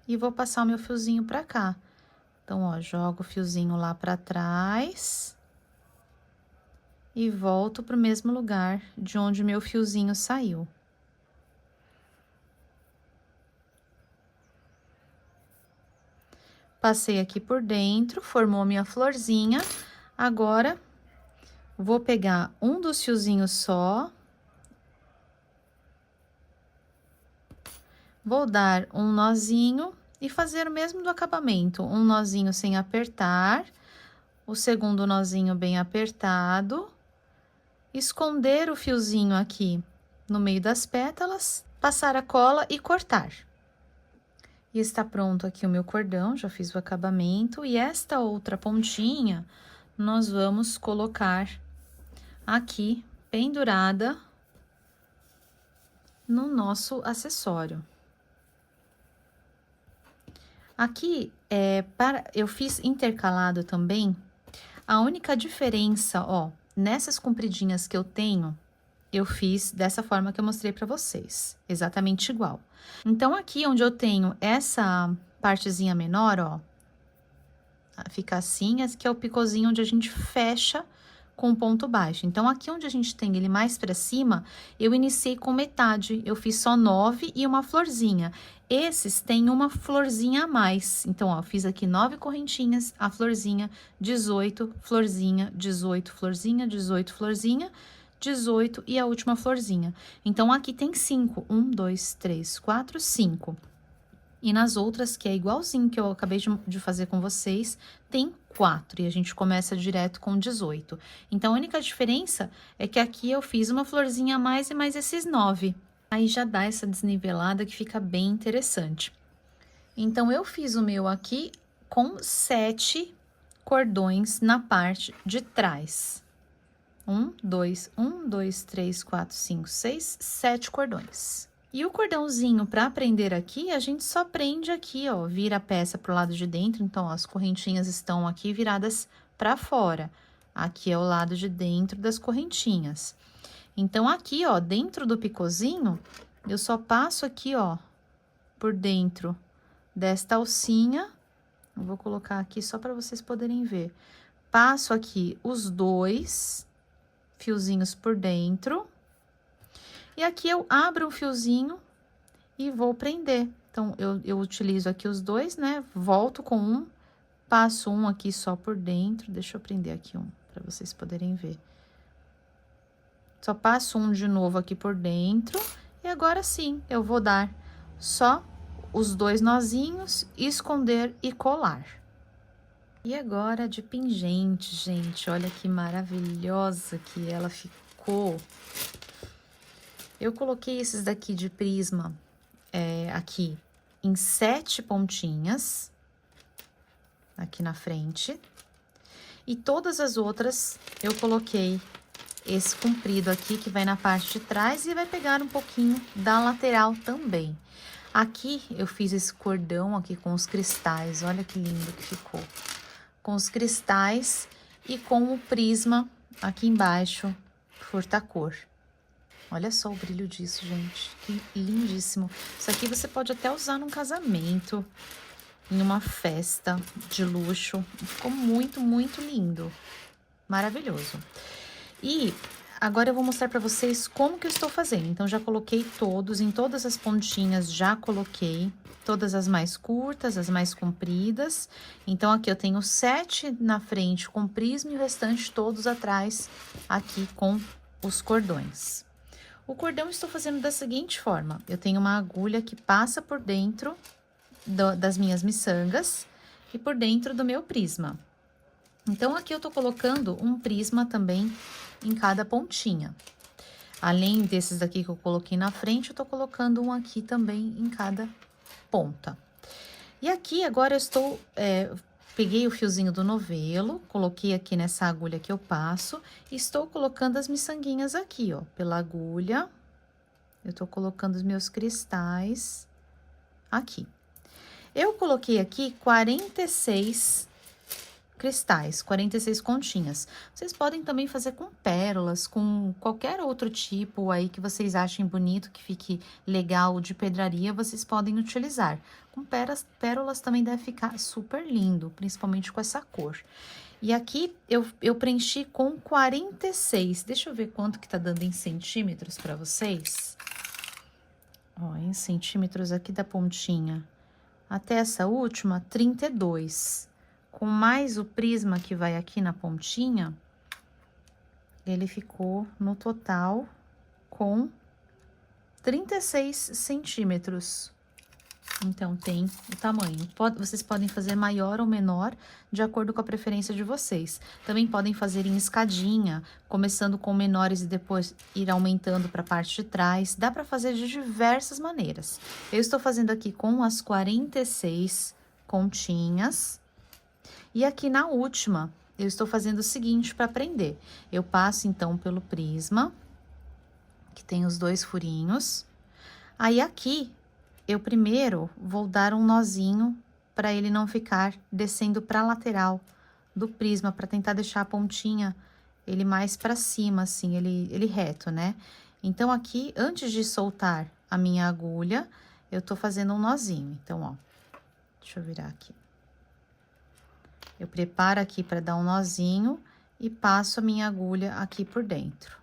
e vou passar o meu fiozinho pra cá. Então, ó, jogo o fiozinho lá pra trás. E volto pro mesmo lugar de onde meu fiozinho saiu. Passei aqui por dentro, formou minha florzinha. Agora, vou pegar um dos fiozinhos só. Vou dar um nozinho e fazer o mesmo do acabamento. Um nozinho sem apertar, o segundo nozinho bem apertado. Esconder o fiozinho aqui no meio das pétalas, passar a cola e cortar. E está pronto aqui o meu cordão, já fiz o acabamento. E esta outra pontinha, nós vamos colocar aqui, pendurada, no nosso acessório. Aqui, eu fiz intercalado também. A única diferença, ó, nessas compridinhas que eu tenho, eu fiz dessa forma que eu mostrei pra vocês, exatamente igual. Então, aqui onde eu tenho essa partezinha menor, ó, fica assim, esse aqui é o picôzinho onde a gente fecha com ponto baixo. Então, aqui onde a gente tem ele mais pra cima, eu iniciei com metade, eu fiz só 9 e uma florzinha. Esses têm uma florzinha a mais. Então, ó, fiz aqui 9 correntinhas, a florzinha, 18, florzinha, 18, florzinha, 18, florzinha, 18 e a última florzinha. Então, aqui tem 5. 1, 2, 3, 4, 5. E nas outras, que é igualzinho que eu acabei de fazer com vocês, tem 4. E a gente começa direto com 18. Então, a única diferença é que aqui eu fiz uma florzinha a mais e mais esses 9. Aí já dá essa desnivelada que fica bem interessante. Então, eu fiz o meu aqui com 7 cordões na parte de trás. 1, 2, 3, 4, 5, 6, 7 cordões. E o cordãozinho para prender aqui, a gente só prende aqui, ó, vira a peça pro lado de dentro. Então, ó, as correntinhas estão aqui viradas para fora. Aqui é o lado de dentro das correntinhas. Então, aqui, ó, dentro do picôzinho, eu só passo aqui, ó, por dentro desta alcinha. Eu vou colocar aqui só para vocês poderem ver. Passo aqui os 2 fiozinhos por dentro. E aqui eu abro o fiozinho e vou prender. Então, eu utilizo aqui os 2, né? Volto com um, passo um aqui só por dentro. Deixa eu prender aqui um, para vocês poderem ver. Só passo um de novo aqui por dentro. E agora sim, eu vou dar só os 2 nozinhos, esconder e colar. E agora de pingente, gente. Olha que maravilhosa que ela ficou. Eu coloquei esses daqui de prisma aqui em 7 pontinhas, aqui na frente. E todas as outras eu coloquei esse comprido aqui, que vai na parte de trás e vai pegar um pouquinho da lateral também. Aqui eu fiz esse cordão aqui com os cristais, olha que lindo que ficou. Com os cristais e com o prisma aqui embaixo, furta-cor. Olha só o brilho disso, gente, que lindíssimo. Isso aqui você pode até usar num casamento, em uma festa de luxo. Ficou muito, muito lindo. Maravilhoso. E agora eu vou mostrar para vocês como que eu estou fazendo. Então, já coloquei todos, em todas as pontinhas já coloquei. Todas as mais curtas, as mais compridas. Então, aqui eu tenho 7 na frente com prisma e o restante todos atrás, aqui com os cordões. O cordão eu estou fazendo da seguinte forma. Eu tenho uma agulha que passa por dentro das minhas miçangas e por dentro do meu prisma. Então, aqui eu tô colocando um prisma também em cada pontinha. Além desses daqui que eu coloquei na frente, eu tô colocando um aqui também em cada ponta. E aqui, agora eu estou... peguei o fiozinho do novelo, coloquei aqui nessa agulha que eu passo e estou colocando as miçanguinhas aqui, ó, pela agulha. Eu tô colocando os meus cristais aqui. Eu coloquei aqui 46 cristais, 46 continhas. Vocês podem também fazer com pérolas, com qualquer outro tipo aí que vocês achem bonito, que fique legal de pedraria, vocês podem utilizar. Com pérolas também deve ficar super lindo, principalmente com essa cor. E aqui eu preenchi com 46. Deixa eu ver quanto que tá dando em centímetros para vocês. Ó, em centímetros aqui da pontinha até essa última, 32. Com mais o prisma que vai aqui na pontinha, ele ficou no total com 36 centímetros. Então, tem o tamanho. Vocês podem fazer maior ou menor, de acordo com a preferência de vocês. Também podem fazer em escadinha, começando com menores e depois ir aumentando para a parte de trás. Dá para fazer de diversas maneiras. Eu estou fazendo aqui com as 46 continhas. E aqui na última, eu estou fazendo o seguinte para prender. Eu passo, então, pelo prisma, que tem os 2 furinhos. Aí, aqui, eu primeiro vou dar um nozinho para ele não ficar descendo para a lateral do prisma, para tentar deixar a pontinha ele mais para cima, assim, ele reto, né? Então, aqui, antes de soltar a minha agulha, eu tô fazendo um nozinho. Então, ó, deixa eu virar aqui. Eu preparo aqui para dar um nozinho e passo a minha agulha aqui por dentro.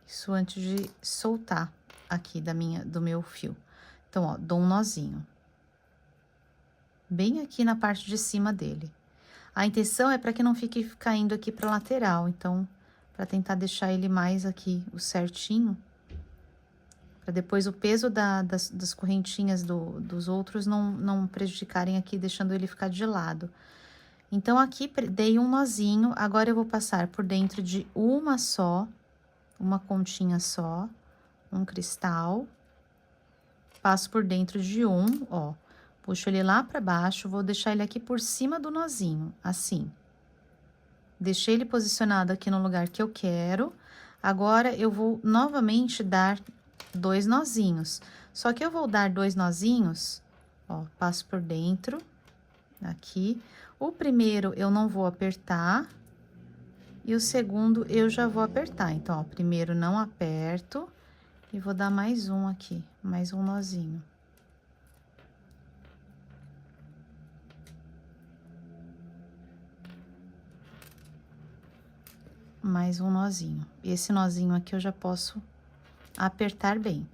Isso antes de soltar aqui do meu fio. Então, ó, dou um nozinho. Bem aqui na parte de cima dele. A intenção é para que não fique caindo aqui para lateral, então, para tentar deixar ele mais aqui o certinho. Para depois o peso das correntinhas dos outros não prejudicarem aqui, deixando ele ficar de lado. Então, aqui dei um nozinho, agora eu vou passar por dentro de uma continha só, um cristal. Passo por dentro de ó, puxo ele lá para baixo, vou deixar ele aqui por cima do nozinho, assim. Deixei ele posicionado aqui no lugar que eu quero. Agora, eu vou novamente dar 2 nozinhos. Só que eu vou dar 2 nozinhos, ó, passo por dentro, aqui. O primeiro eu não vou apertar, e o segundo eu já vou apertar. Então, ó, primeiro não aperto, e vou dar mais um aqui, mais um nozinho. Mais um nozinho. Esse nozinho aqui eu já posso apertar bem.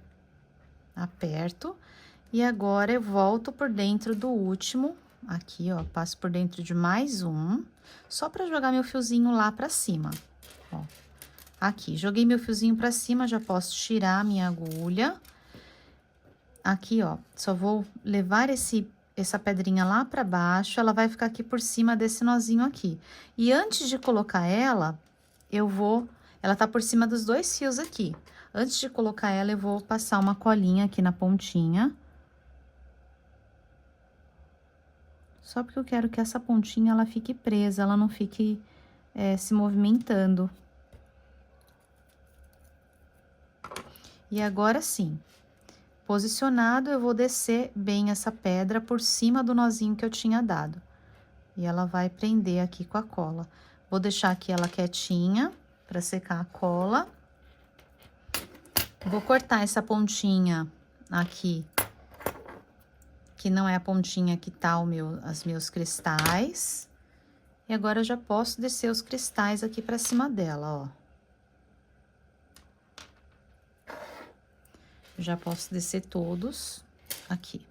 Aperto. E agora, eu volto por dentro do último, aqui, ó, passo por dentro de mais um, só pra jogar meu fiozinho lá pra cima, ó. Aqui, joguei meu fiozinho pra cima, já posso tirar a minha agulha. Aqui, ó, só vou levar essa pedrinha lá pra baixo, ela vai ficar aqui por cima desse nozinho aqui. E antes de colocar ela, ela tá por cima dos 2 fios aqui. Antes de colocar ela, eu vou passar uma colinha aqui na pontinha. Só porque eu quero que essa pontinha, ela fique presa, ela não fique se movimentando. E agora sim, posicionado, eu vou descer bem essa pedra por cima do nozinho que eu tinha dado. E ela vai prender aqui com a cola. Vou deixar aqui ela quietinha para secar a cola. Vou cortar essa pontinha aqui, que não é a pontinha que tá os meus cristais. E agora eu já posso descer os cristais aqui pra cima dela, ó. Já posso descer todos aqui.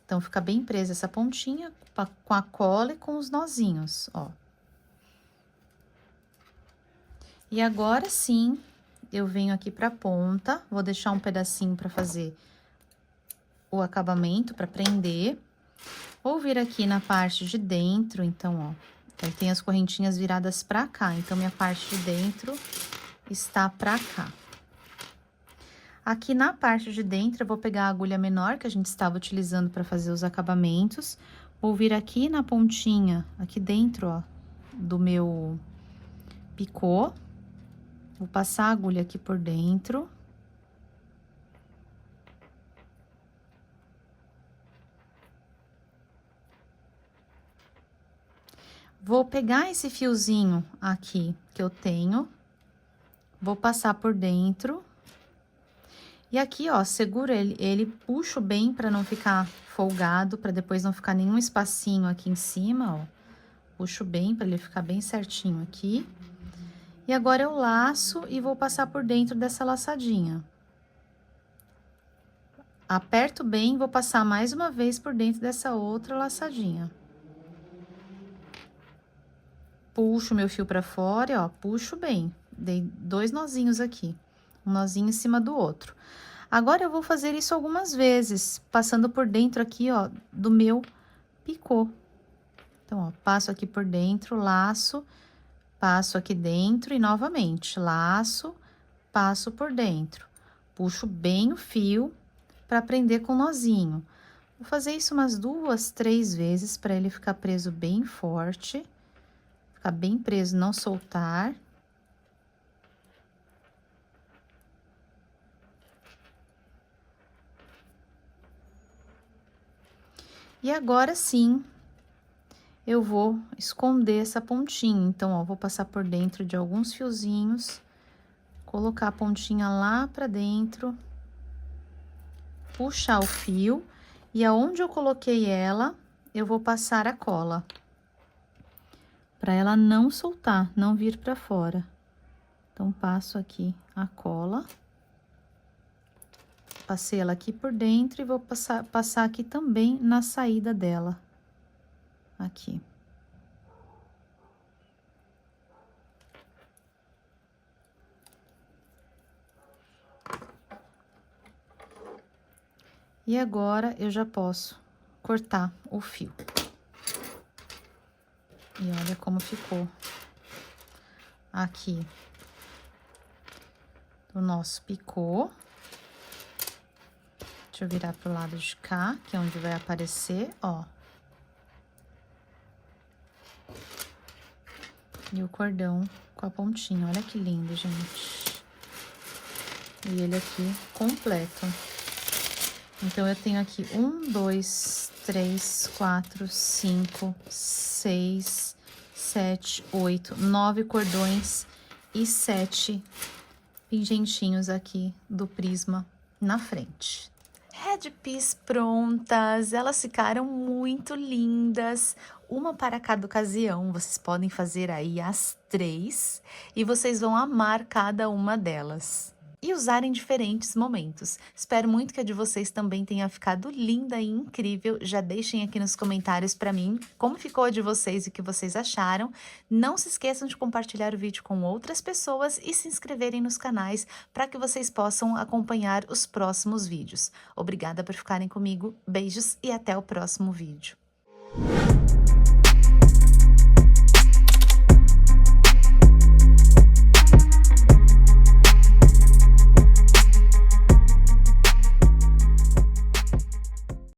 Então, fica bem presa essa pontinha com a cola e com os nozinhos, ó. E agora sim, eu venho aqui pra ponta, vou deixar um pedacinho pra fazer o acabamento, pra prender. Vou vir aqui na parte de dentro, então, ó, tem as correntinhas viradas pra cá, então minha parte de dentro está pra cá. Aqui na parte de dentro, eu vou pegar a agulha menor que a gente estava utilizando para fazer os acabamentos. Vou vir aqui na pontinha, aqui dentro, ó, do meu picô. Vou passar a agulha aqui por dentro. Vou pegar esse fiozinho aqui que eu tenho, vou passar por dentro. E aqui, ó, seguro ele puxo bem para não ficar folgado, para depois não ficar nenhum espacinho aqui em cima, ó. Puxo bem para ele ficar bem certinho aqui. E agora eu laço e vou passar por dentro dessa laçadinha. Aperto bem, vou passar mais uma vez por dentro dessa outra laçadinha. Puxo meu fio para fora, ó, puxo bem. Dei 2 nozinhos aqui, um nozinho em cima do outro. Agora, eu vou fazer isso algumas vezes, passando por dentro aqui, ó, do meu picô. Então, ó, passo aqui por dentro, laço, passo aqui dentro e novamente, laço, passo por dentro. Puxo bem o fio para prender com nozinho. Vou fazer isso umas 2, 3 vezes para ele ficar preso bem forte. Ficar bem preso, não soltar. E agora sim, eu vou esconder essa pontinha. Então, ó, vou passar por dentro de alguns fiozinhos, colocar a pontinha lá pra dentro, puxar o fio, e aonde eu coloquei ela, eu vou passar a cola. Pra ela não soltar, não vir pra fora. Então, passo aqui a cola. Passei ela aqui por dentro e vou passar aqui também na saída dela. Aqui. E agora, eu já posso cortar o fio. E olha como ficou aqui o nosso picô. Deixa eu virar pro lado de cá, que é onde vai aparecer, ó. E o cordão com a pontinha, olha que lindo, gente. E ele aqui completo. Então, eu tenho aqui 1, 2, 3, 4, 5, 6, 7, 8, 9 cordões e 7 pingentinhos aqui do prisma na frente. Headpiece prontas, elas ficaram muito lindas, uma para cada ocasião, vocês podem fazer aí as 3 e vocês vão amar cada uma delas. E usar em diferentes momentos. Espero muito que a de vocês também tenha ficado linda e incrível. Já deixem aqui nos comentários para mim como ficou a de vocês e o que vocês acharam. Não se esqueçam de compartilhar o vídeo com outras pessoas e se inscreverem nos canais para que vocês possam acompanhar os próximos vídeos. Obrigada por ficarem comigo, beijos e até o próximo vídeo.